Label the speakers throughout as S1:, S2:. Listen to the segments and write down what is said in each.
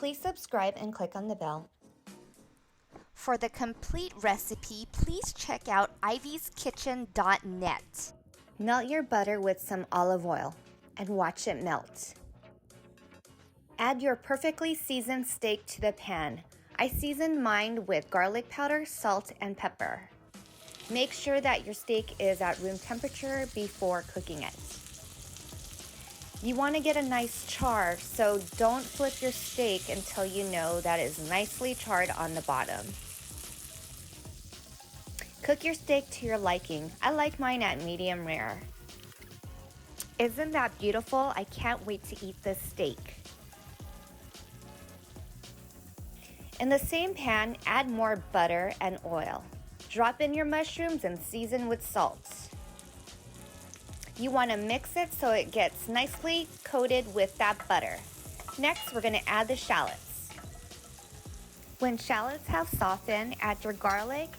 S1: please subscribe and click on the bell.
S2: For the complete recipe, please check out ivyskitchen.net.
S1: Melt your butter with some olive oil and watch it melt. Add your perfectly seasoned steak to the pan. I seasoned mine with garlic powder, salt, and pepper. Make sure that your steak is at room temperature before cooking it. You want to get a nice char, so don't flip your steak until you know that it is nicely charred on the bottom. Cook your steak to your liking. I like mine at medium rare. Isn't that beautiful? I can't wait to eat this steak. In the same pan, add more butter and oil. Drop in your mushrooms and season with salt. You want to mix it so it gets nicely coated with that butter. Next, we're going to add the shallots. When shallots have softened, add your garlic,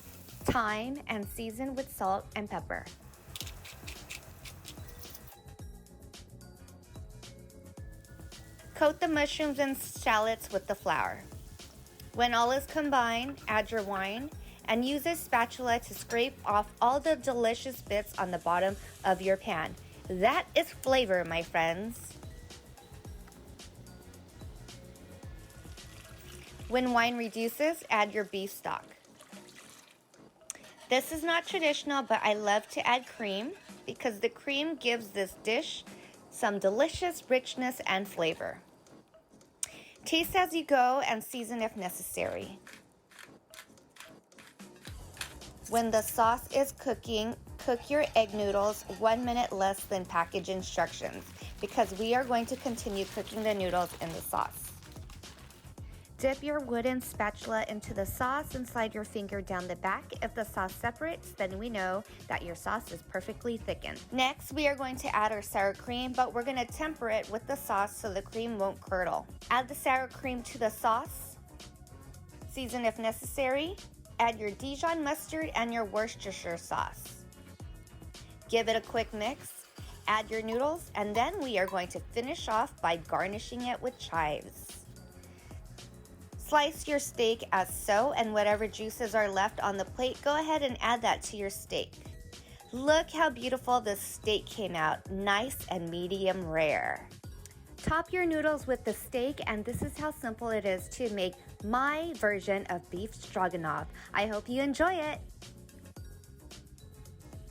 S1: thyme, and season with salt and pepper. Coat the mushrooms and shallots with the flour. When all is combined, add your wine and use a spatula to scrape off all the delicious bits on the bottom of your pan. That is flavor, my friends. When wine reduces, add your beef stock. This is not traditional, but I love to add cream because the cream gives this dish some delicious richness and flavor. Taste as you go and season if necessary. When the sauce is cooking, cook your egg noodles 1 minute less than package instructions because we are going to continue cooking the noodles in the sauce. Dip your wooden spatula into the sauce and slide your finger down the back. If the sauce separates, then we know that your sauce is perfectly thickened. Next, we are going to add our sour cream, but we're going to temper it with the sauce so the cream won't curdle. Add the sour cream to the sauce. Season if necessary. Add your Dijon mustard and your Worcestershire sauce. Give it a quick mix. Add your noodles, and then we are going to finish off by garnishing it with chives. Slice your steak as so, and whatever juices are left on the plate, go ahead and add that to your steak. Look how beautiful this steak came out, nice and medium rare. Top your noodles with the steak, and this is how simple it is to make my version of beef stroganoff. I hope you enjoy it.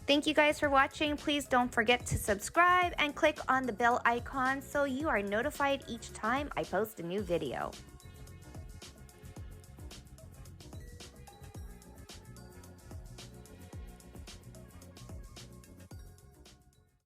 S1: Thank you guys for watching. Please don't forget to subscribe and click on the bell icon so you are notified each time I post a new video.